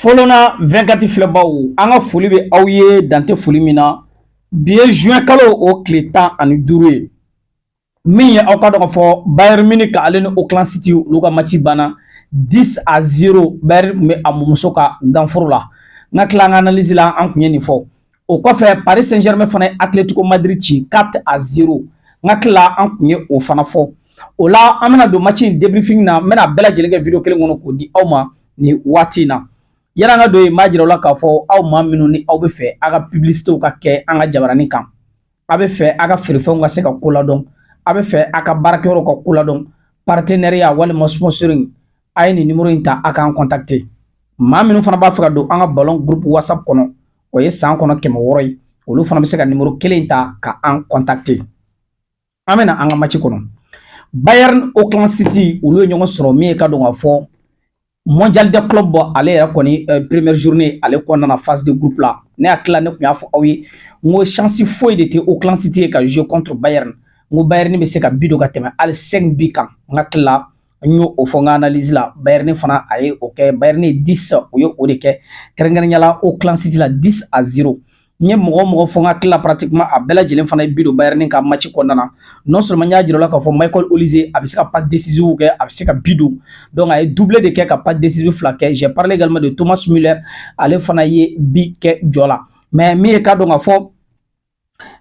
Folona 24 filɛbaw an ka foli bɛ aw ye dante foli min na bi ye juin kalo o tile 15 ye min ye aw ka dɔn ka fɔ Bayern Munich ale ni Auckland City olu ka match banna 10-0 Bayern bɛ a muso ka danforo la n ka tila an ka analyse la an kun ye nin fɔ o kɔfɛ Paris Saint-Germain fana ye Atletico Madrid ci 4-0 n ka tila an kun ye o fana fɔ o la an bɛna don match in débriefing na n bɛna bɛɛ lajɛlen kɛ video kelen kɔnɔ k'o di aw ma nin waati in na yala an ka don yen m'a jira aw la k'a fɔ aw maa minnu ni aw bɛ fɛ aw ka publicitéw ka kɛ an ka jabaranin kan aw bɛ fɛ aw ka feerefɛnw ka se ka ko ladɔn aw bɛ fɛ aw ka baarakɛyɔrɔw ka ko ladɔn partenariat walima sponsoring a ye nin numéro in ta aw k'an contacter maa minnu fana b'a fɛ ka don an ka ballon groupe whatsapp kɔnɔ o ye san kɔnɔ 600 ye olu fana bɛ se ka numéro kelen in ta ka an contacter an bɛ na an ka match kɔnɔ Bayern Auckland City olu ye ɲɔgɔn sɔrɔ min ye ka don ka fɔ mondial de club bɔ ale yɛrɛ kɔni première journée ale kɔnɔna na phase de groupe la ne hakili la ne kun y'a fɔ aw ye n ko chance foyi de tɛ Auckland City ye ka jouer contre Bayern n ko Bayern bɛ se ka bi don ka tɛmɛ hali 5 bi kan n hakili la n y'o fɔ n ka analyse la Bayern fana a ye o kɛ Bayern ye 10 o ye o de kɛ kɛrɛnkɛrɛnnenya la Auckland City la 10-0 n ye mɔgɔ mɔgɔ fɔ n ka hakili la pratiquement a bɛɛ lajɛlen fana ye bi don Bayern ka match kɔnɔna na non seulement n y'a jira la k'a fɔ Michael Olise a bɛ se ka passe décisive kɛ a bɛ se ka bi don donc a ye doublé de kɛ ka passe décisive 2 kɛ j'ai parlé également de Thomas Müller ale fana ye bi kɛ jɔ la mais min ye ka dɔn ka fɔ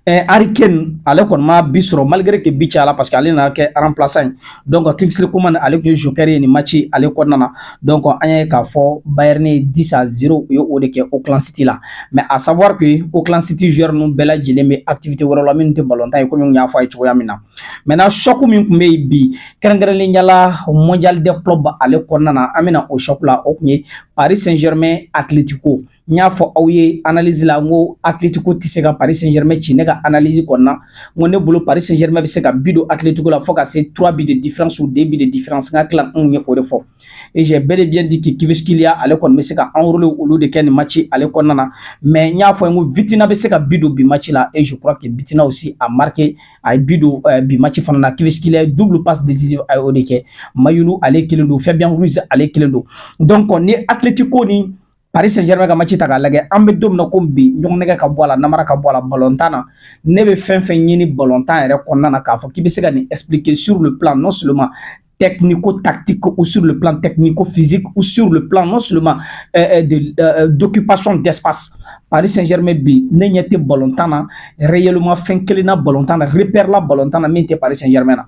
Harry Kane ale kɔni ma bi sɔrɔ malgré que bi cayala parce que ale nana kɛ remplaçant donc Kingsley Coman ale tun ye joker ye nin match ale kɔnɔna na donc an y'a ye k'a fɔ Bayern ye 10-0 u ye o de kɛ Auckland City la mais à savoir que Auckland City joueur ninnu bɛɛ lajɛlen bɛ activité wɛrɛw la minnu tɛ ballon ye komi n y'a fɔ a ye cogoya min na maintenant choc min tun bɛ yen bi kɛrɛnkɛrɛnnenya la mondial de club ale kɔnɔna na an bɛna o choc la o tun ye Paris Saint-Germain Atletico n y'a fɔ aw ye analyse la n ko Atletico tɛ se ka Paris Saint-Germain ci ne ka analyse kɔnɔna n ko ne bolo Paris Saint-Germain bɛ se ka bi don Atletico la fo ka se 3 buts de différence ou 2 buts de différence n ka tila n ye o de fɔ et j'ai bel et bien dit que Kvaratskhelia ale kɔni bɛ se ka enrôler olu de kɛ nin match ale kɔnɔna na mais n y'a fɔ n ko Vitinha bɛ se ka bi don bi match la et je crois que Vitinha aussi a marqué a ye bi don bi match fana na Kvaratskhelia double passe décisive a ye o de kɛ Mayulu ale kelen don Fabien Ruiz ale kelen don donc ni Atletico ni Paris Saint-Germain ka match ta k'a lajɛ an bɛ don min na ko bi ɲɔgɔn nɛgɛ ka bɔ a la namara ka bɔ a la ballon-tan na ne bɛ fɛn fɛn ɲini ballon-tan yɛrɛ kɔnɔna na k'a fɔ k'i bɛ se ka nin expliquer sur le plan non seulement technico-tactique ou sur le plan technico-physique ou sur le plan non seulement d'occupation d'espace Paris Saint-Germain bi ne ɲɛ tɛ ballon-tan na réellement fɛn kelen na ballon-tan na repère la ballon-tan na min tɛ Paris Saint-Germain na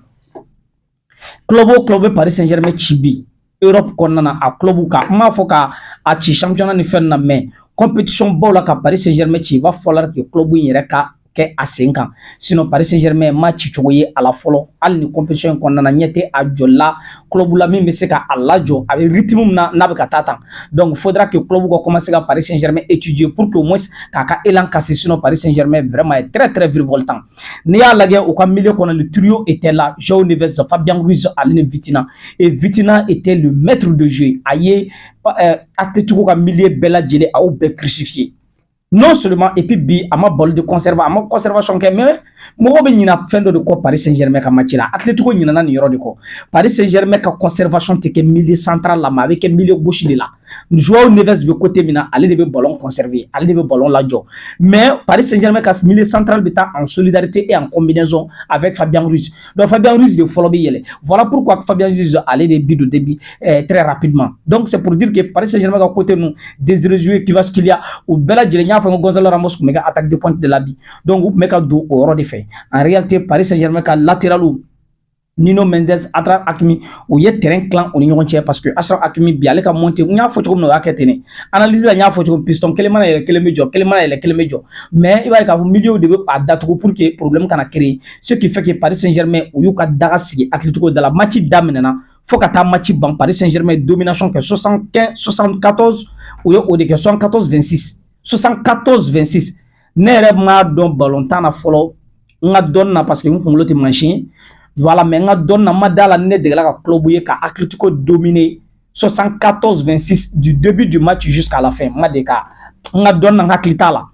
club o club bɛ Paris Saint-Germain ci bi Europe kɔnɔna na a club ka n m'a fɔ ka a ci championnat ni fɛn na mais compétition baw la ka Paris Saint-Germain ci il va falloir que club in yɛrɛ ka kɛ a sen kan sinon Paris Saint-Germain ma ci cogo ye a la fɔlɔ hali ni compétition in kɔnɔna na ɲɛ tɛ a jɔ la club la min bɛ se ka a lajɔ a bɛ rythme min na n'a bɛ ka taa tan donc faudra que club ka commencer ka Paris Saint-Germain étudier pour que au moins k'a ka élan casser sinon Paris Saint-Germain vraiment est très très virevoltant n'i y'a lajɛ u ka milieu kɔnɔ le trio était là João Neves Fabien Ruiz ale ni Vitinha et Vitinha était le maître de jeu a ye Atletico ka milieu bɛɛ lajɛlen a y'o bɛɛ crucifié non seulement et puis bi a ma balo de conservation kɛ mais mɔgɔ bɛ ɲina fɛn dɔ de kɔ Paris Saint-Germain ka match la Atletico ɲinana nin yɔrɔ de kɔ Paris Saint-Germain ka conservation tɛ kɛ milieu central la mais a bɛ kɛ milieu gauche de la João Neves bɛ côté min na ale de bɛ ballon conserver ale de bɛ ballon lajɔ mais Paris Saint-Germain ka milieu central bɛ taa en solidarité et en combinaison avec Fabien Ruiz donc Fabien Ruiz de fɔlɔ bɛ yɛlɛ voilà pourquoi Fabien Ruiz ale de bi don début très rapidement donc c'est pour dire que Paris Saint-Germain ka côté ninnu Désiré Doué Kvaratskhelia u bɛɛ lajɛlen y'a fɔ n ko Gonzalo Ramos tun bɛ ka attaque de pointe de la bi donc u tun bɛ ka don o yɔrɔ de fɛ en réalité Paris Saint-Germain ka latéralu Nino Mendes Achraf Hakimi u ye terrain clan u ni ɲɔgɔn cɛ parce que Achraf Hakimi bi ale ka monter n y'a fɔ cogo min na o y'a kɛ ten analyse la n y'a fɔ cogo piston kelen mana yɛlɛ kelen bɛ jɔ kelen mana yɛlɛ kelen bɛ jɔ mais i b'a ye k'a fɔ milieu de bɛ a datugu pour que problème kana créer ce qui fait que Paris Saint-Germain u y'u ka daga sigi Atletico da la match daminɛna fo ka taa match ban Paris Saint-Germain domination kɛ 74 u ye o de kɛ 74-26 ne yɛrɛ m'a dɔn ballon-tan na fɔlɔ n ka dɔnni na parce que n kunkolo tɛ mansin voilà mais n ka dɔnni na n ma da la ne degela ka club ye ka Atletico dominer 74-26 du début du match jusqu'à la fin n ma de ka n ka dɔnni na n hakili t'a la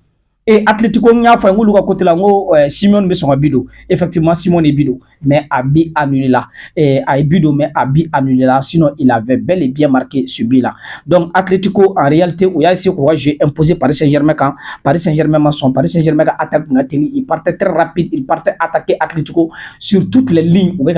et Atlético nya fa ngulu ka côté là ngo Simon be son bido effectivement Simon est bido mais Abi annulé là et a bido mais Abi annulé là sinon il avait bel et bien marqué ce but là. Donc Atlético en réalité où il a essayé quoi j'ai imposé Paris Saint-Germain quand Paris Saint-Germain son Paris Saint-Germain a attaqué il partait très rapide, il partait attaquer Atlético sur toutes les lignes où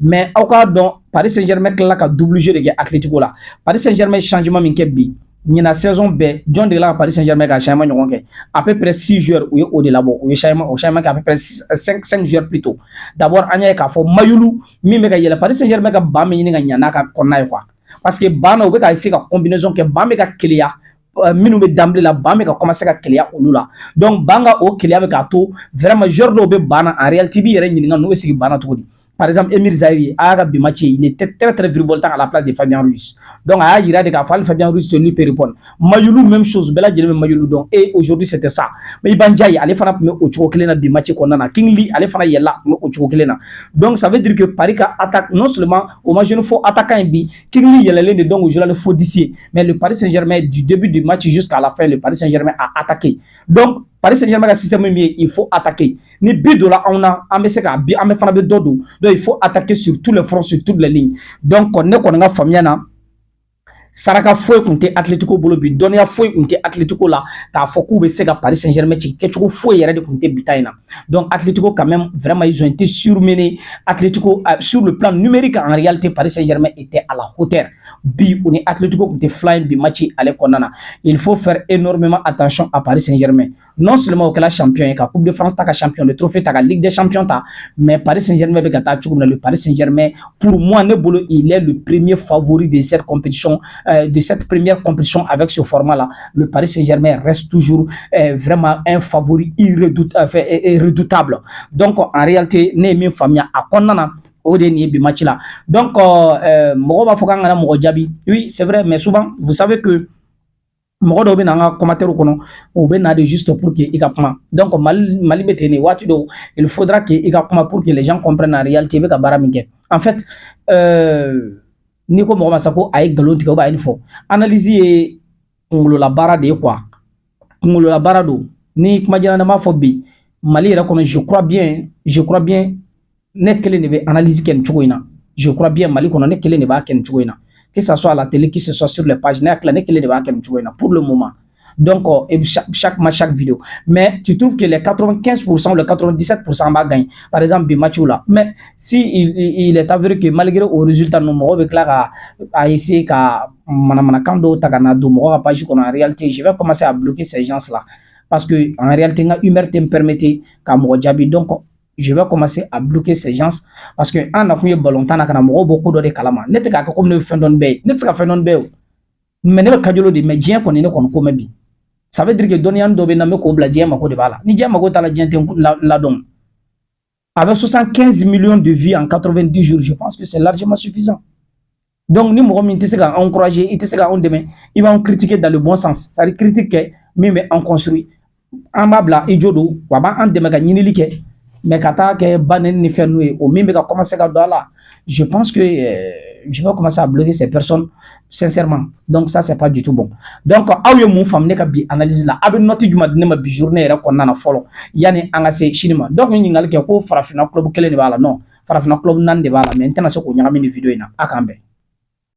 mais au cas donc Paris Saint-Germain là ka double jeu de Atlético là. Paris Saint-Germain changement min kebi la saison B, John de la Paris Saint-Germain a changé à peu près 6 joueurs au delà au changement à peu près 5 joueurs plutôt. D'abord Anya ka fo Mayulu mi me ka yela Paris Saint-Germain ka ba me ni nyana ka konna quoi. Parce que bana o be ka essayer ka combinaison que ba me ka clear minu be d'emblée la ba me ka commencer ka clear olu là. Donc banga o clear be ka to vraiment joueur do be bana en réalité bi yere nyinga no be sigi bana to di. Par exemple, Emir Zahiri, il était très très virevoltant à la place de Fabien Ruiz. Donc, il a dit que Fabien Ruiz lui peut répondre. Mayoulou, même chose. Bella Djelme Mayoulou. Donc, et aujourd'hui, c'était ça. Mais Iban Diaye, allez faire au Chokolena de Mathieu Konana. King Lee, allez faire là, au Chokolena. Donc, ça veut dire que Paris attaque non seulement au match, il faut attaquer un bi. King Lee, il est donc aujourd'hui le faux d'ici. Mais le Paris Saint-Germain, du début du match jusqu'à la fin, le Paris Saint-Germain a attaqué. Donc, Paris Saint-Germain a système il faut attaquer. Ni bido là on a donc il faut attaquer sur tous les fronts, sur toutes les lignes. Donc on a famille saraka foy kunte Atlético bolo bi donia foy kunte Atlético là ka foku be sega Paris Saint-Germain ci ketchuko foy yere de kunte bitaina. Donc Atlético quand même vraiment ils ont été surmenés. Atlético sur le plan numérique en réalité Paris Saint-Germain était à la hauteur. Bi on est Atlético kunte flying bi match ale konana. Il faut faire énormément attention à Paris Saint-Germain. Non seulement au champion et Coupe de France ta champion, le trophée ta Ligue des Champions ta, mais Paris Saint-Germain be gata le Paris Saint-Germain pour moi ne bolo il est le premier favori de cette compétition. De cette première compétition avec ce format-là, le Paris Saint-Germain reste toujours vraiment un favori irrédoutable. Donc, en réalité, n'est même famille à Konana au dernier match là. Donc, oui, c'est vrai, mais souvent, vous savez que mɔgɔ dɔw bɛ na an ka commentaire kɔnɔ o bɛ na de juste pour que i ka kuma donc Mali bɛ ten de waati dɔw il faudra que i ka kuma pour que les gens comprennent en réalité i bɛ ka baara min kɛ en fait ni ko mɔgɔ ma sa ko a ye nkalon tigɛ ou bien a ye nin fɔ analyse ye kunkolola baara de ye quoi kunkolola baara don ni kuma jala na m'a fɔ bi Mali yɛrɛ kɔnɔ je crois bien ne kelen de bɛ analyse kɛ nin cogo in na je crois bien Mali kɔnɔ ne kelen de b'a kɛ nin cogo in na que ça soit à la télé, que ce soit sur les pages, pour le moment. Donc, chaque match, chaque vidéo. Mais tu trouves que les 95% ou les 97% va gagner. Par exemple, Bimachu là. Mais si il est avéré que malgré au résultat, nous avons à essayer qu'à Manamanakando, Taganado, en réalité, je vais commencer à bloquer ces gens-là. Parce que en réalité, l'humeur me permettait qu'à Mojabi. Donc, je vais commencer à bloquer ces gens parce que en a eu ballon tant na beaucoup de kalama net ka comme ne fait don bay net ka fait don bay mais ne ka jolo de mais dien ko ne ko ko mabi ça veut dire que donian do be na me ko bla dien mako de bala ni dien mako ta la dien la don avec 75 millions de vies en 90 jours je pense que c'est largement suffisant. Donc ni mo min tese ka encourager il tese ka on demain il va en critiquer dans le bon sens ça veut critiquer mais on construit en mabla ijodo wa ba en demain ka nyinili ke mais kata ke banen ni fenoué au même ka commencer ka do là je pense que je vais commencer à bloquer ces personnes sincèrement donc ça c'est pas du tout bon donc aw mon femme ne ka bi analyse là abi note du madine ma bi journée ra ko nana follow yani anga se chinima donc ni ngal ke ko farafina club kele ni bala non farafina club nan de bala mais intena se ko nyami ni vidéo ina akambe